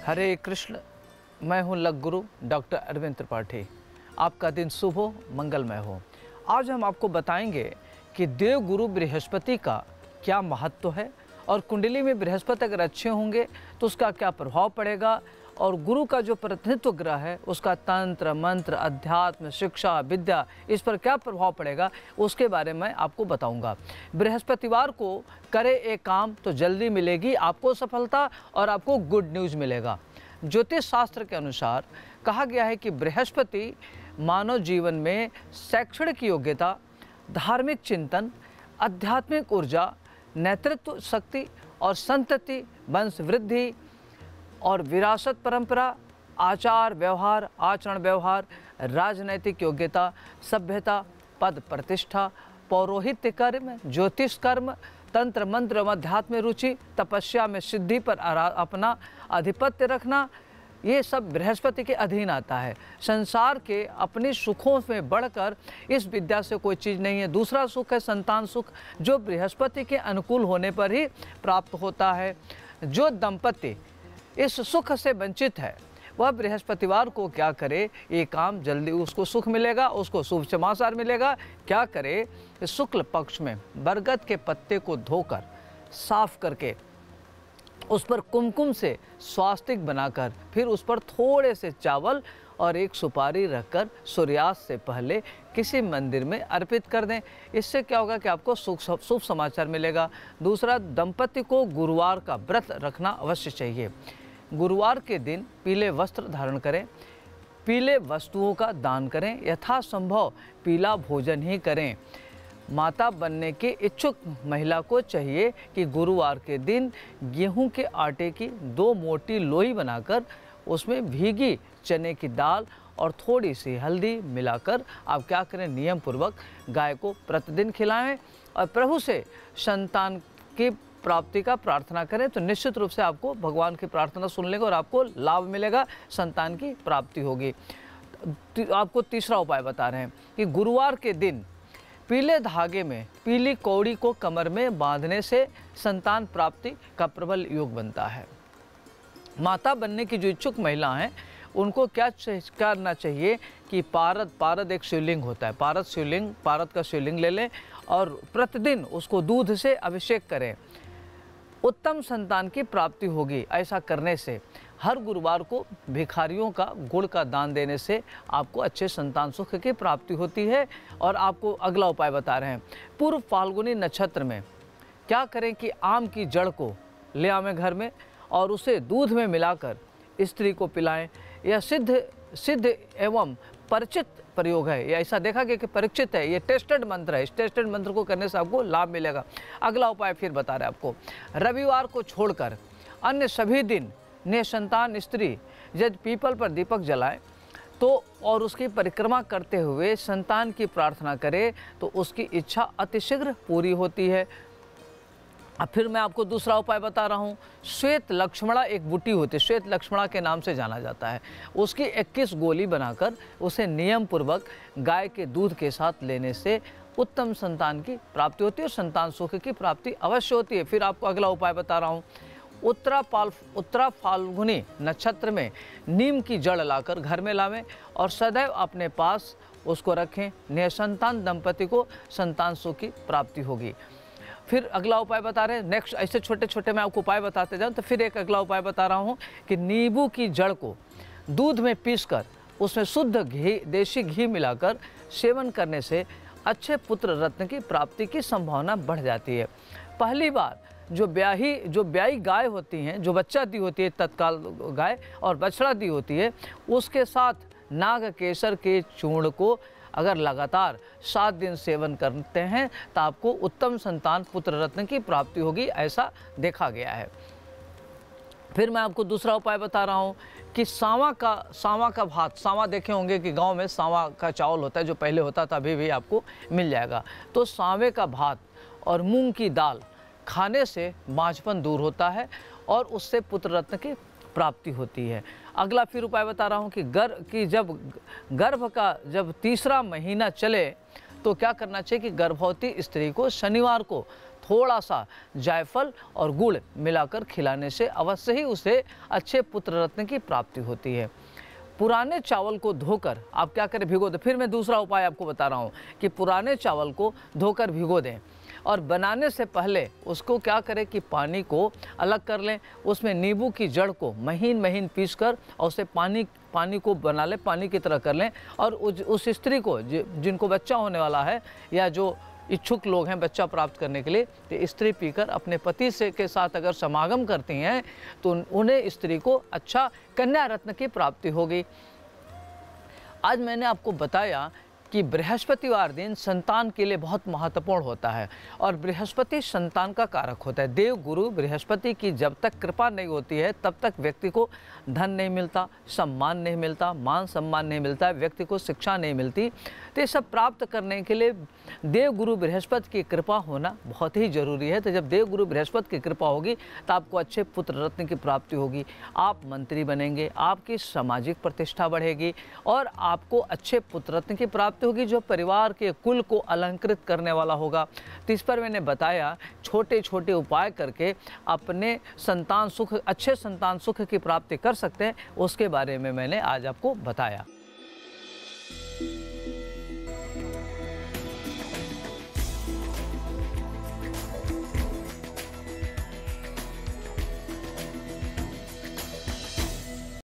हरे कृष्ण। मैं हूं लग गुरु डॉक्टर अरविंद त्रिपाठी। आपका दिन शुभ हो, मंगलमय हो। आज हम आपको बताएंगे कि देव गुरु बृहस्पति का क्या महत्व है और कुंडली में बृहस्पति अगर अच्छे होंगे तो उसका क्या प्रभाव पड़ेगा, और गुरु का जो प्रतिनिधित्व ग्रह है उसका तंत्र मंत्र अध्यात्म शिक्षा विद्या इस पर क्या प्रभाव पड़ेगा उसके बारे में आपको बताऊंगा। बृहस्पतिवार को करे एक काम तो जल्दी मिलेगी आपको सफलता और आपको गुड न्यूज़ मिलेगा। ज्योतिष शास्त्र के अनुसार कहा गया है कि बृहस्पति मानव जीवन में शैक्षणिक योग्यता, धार्मिक चिंतन, आध्यात्मिक ऊर्जा, नेतृत्व शक्ति और संतति, वंश वृद्धि और विरासत परंपरा, आचार व्यवहार, आचरण व्यवहार, राजनैतिक योग्यता, सभ्यता, पद प्रतिष्ठा, पौरोहित्य कर्म, ज्योतिष कर्म, तंत्र मंत्र एवं अध्यात्म में रुचि, तपस्या में सिद्धि पर अपना आधिपत्य रखना, ये सब बृहस्पति के अधीन आता है। संसार के अपने सुखों में बढ़कर इस विद्या से कोई चीज़ नहीं है। दूसरा सुख है संतान सुख, जो बृहस्पति के अनुकूल होने पर ही प्राप्त होता है। जो दंपति इस सुख से वंचित है वह बृहस्पतिवार को क्या करे, ये काम जल्दी उसको सुख मिलेगा, उसको शुभ समाचार मिलेगा। क्या करे, शुक्ल पक्ष में बरगद के पत्ते को धोकर साफ करके उस पर कुमकुम से स्वास्तिक बनाकर फिर उस पर थोड़े से चावल और एक सुपारी रखकर सूर्यास्त से पहले किसी मंदिर में अर्पित कर दें। इससे क्या होगा कि आपको शुभ समाचार मिलेगा। दूसरा, दंपति को गुरुवार का व्रत रखना अवश्य चाहिए। गुरुवार के दिन पीले वस्त्र धारण करें, पीले वस्तुओं का दान करें, यथासंभव पीला भोजन ही करें। माता बनने के इच्छुक महिला को चाहिए कि गुरुवार के दिन गेहूं के आटे की 2 मोटी लोई बनाकर उसमें भीगी चने की दाल और थोड़ी सी हल्दी मिलाकर आप क्या करें, नियम पूर्वक गाय को प्रतिदिन खिलाएं और प्रभु से संतान की प्राप्ति का प्रार्थना करें। तो निश्चित रूप से आपको भगवान की प्रार्थना सुन लेगा और आपको लाभ मिलेगा, संतान की प्राप्ति होगी। आपको तीसरा उपाय बता रहे हैं कि गुरुवार के दिन पीले धागे में पीली कौड़ी को कमर में बांधने से संतान प्राप्ति का प्रबल योग बनता है। माता बनने की जो इच्छुक महिला हैं उनको क्या करना चाहिए कि पारद एक शिवलिंग होता है, पारद का शिवलिंग ले लें और प्रतिदिन उसको दूध से अभिषेक करें। उत्तम संतान की प्राप्ति होगी। ऐसा करने से हर गुरुवार को भिखारियों का गुड़ का दान देने से आपको अच्छे संतान सुख की प्राप्ति होती है। और आपको अगला उपाय बता रहे हैं, पूर्व फाल्गुनी नक्षत्र में क्या करें कि आम की जड़ को ले आवें घर में और उसे दूध में मिलाकर स्त्री को पिलाएं। यह सिद्ध एवं परिचित प्रयोग है। ये ऐसा देखा गया कि परीक्षित है, ये टेस्टेड मंत्र है। इस टेस्टेड मंत्र को करने से आपको लाभ मिलेगा। अगला उपाय फिर बता रहे हैं आपको, रविवार को छोड़कर अन्य सभी दिन निसंतान स्त्री यदि पीपल पर दीपक जलाए तो और उसकी परिक्रमा करते हुए संतान की प्रार्थना करे तो उसकी इच्छा अतिशीघ्र पूरी होती है। अब फिर मैं आपको दूसरा उपाय बता रहा हूँ। श्वेत लक्ष्मणा एक बूटी होती है, श्वेत लक्ष्मणा के नाम से जाना जाता है। उसकी 21 गोली बनाकर उसे नियम पूर्वक गाय के दूध के साथ लेने से उत्तम संतान की प्राप्ति होती है और संतान सुख की प्राप्ति अवश्य होती है। फिर आपको अगला उपाय बता रहा हूँ, उत्तरा फाल्गुनी नक्षत्र में नीम की जड़ लाकर घर में लावें और सदैव अपने पास उसको रखें। निसंतान दंपति को संतान सुख की प्राप्ति होगी। फिर अगला उपाय बता रहे हैं, नेक्स्ट ऐसे छोटे छोटे मैं आपको उपाय बताते जाऊँ तो फिर एक अगला उपाय बता रहा हूँ कि नींबू की जड़ को दूध में पीसकर उसमें शुद्ध घी, देसी घी मिलाकर सेवन करने से अच्छे पुत्र रत्न की प्राप्ति की संभावना बढ़ जाती है। पहली बार जो ब्याही गाय होती हैं, जो बच्चा दी होती है तत्काल गाय और बछड़ा दी होती है, उसके साथ नाग केसर के चूर्ण को अगर लगातार 7 दिन सेवन करते हैं तो आपको उत्तम संतान पुत्र रत्न की प्राप्ति होगी, ऐसा देखा गया है। फिर मैं आपको दूसरा उपाय बता रहा हूँ कि सांवा का भात, सांवा देखे होंगे कि गांव में सांवा का चावल होता है, जो पहले होता था अभी भी आपको मिल जाएगा। तो सांवे का भात और मूंग की दाल खाने से बांझपन दूर होता है और उससे पुत्र रत्न की प्राप्ति होती है। अगला फिर उपाय बता रहा हूँ कि जब गर्भ का जब तीसरा महीना चले तो क्या करना चाहिए कि गर्भवती स्त्री को शनिवार को थोड़ा सा जायफल और गुड़ मिलाकर खिलाने से अवश्य ही उसे अच्छे पुत्र रत्न की प्राप्ति होती है। पुराने चावल को धोकर आप क्या करें, भिगो दें। फिर मैं दूसरा उपाय आपको बता रहा हूँ कि पुराने चावल को धोकर भिगो दें और बनाने से पहले उसको क्या करें कि पानी को अलग कर लें, उसमें नींबू की जड़ को महीन महीन पीसकर और उसे पानी को बना लें, पानी की तरह कर लें। और उस स्त्री को जिनको बच्चा होने वाला है या जो इच्छुक लोग हैं बच्चा प्राप्त करने के लिए, तो स्त्री पीकर अपने पति से के साथ अगर समागम करती हैं तो उन्हें स्त्री को अच्छा कन्या रत्न की प्राप्ति होगी। आज मैंने आपको बताया कि बृहस्पतिवार दिन संतान के लिए बहुत महत्वपूर्ण होता है और बृहस्पति संतान का कारक होता है। देव गुरु बृहस्पति की जब तक कृपा नहीं होती है तब तक व्यक्ति को धन नहीं मिलता, सम्मान नहीं मिलता, मान सम्मान नहीं मिलता, व्यक्ति को शिक्षा नहीं मिलती। तो ये सब प्राप्त करने के लिए देव गुरु बृहस्पति की कृपा होना बहुत ही जरूरी है। तो जब देव गुरु बृहस्पति की कृपा होगी तो आपको अच्छे पुत्र रत्न की प्राप्ति होगी, आप मंत्री बनेंगे, आपकी सामाजिक प्रतिष्ठा बढ़ेगी और आपको अच्छे पुत्र रत्न की प्राप्ति होगी जो परिवार के कुल को अलंकृत करने वाला होगा। तो इस पर मैंने बताया छोटे छोटे उपाय करके अपने संतान सुख, अच्छे संतान सुख की प्राप्ति कर सकते हैं, उसके बारे में मैंने आज आपको बताया।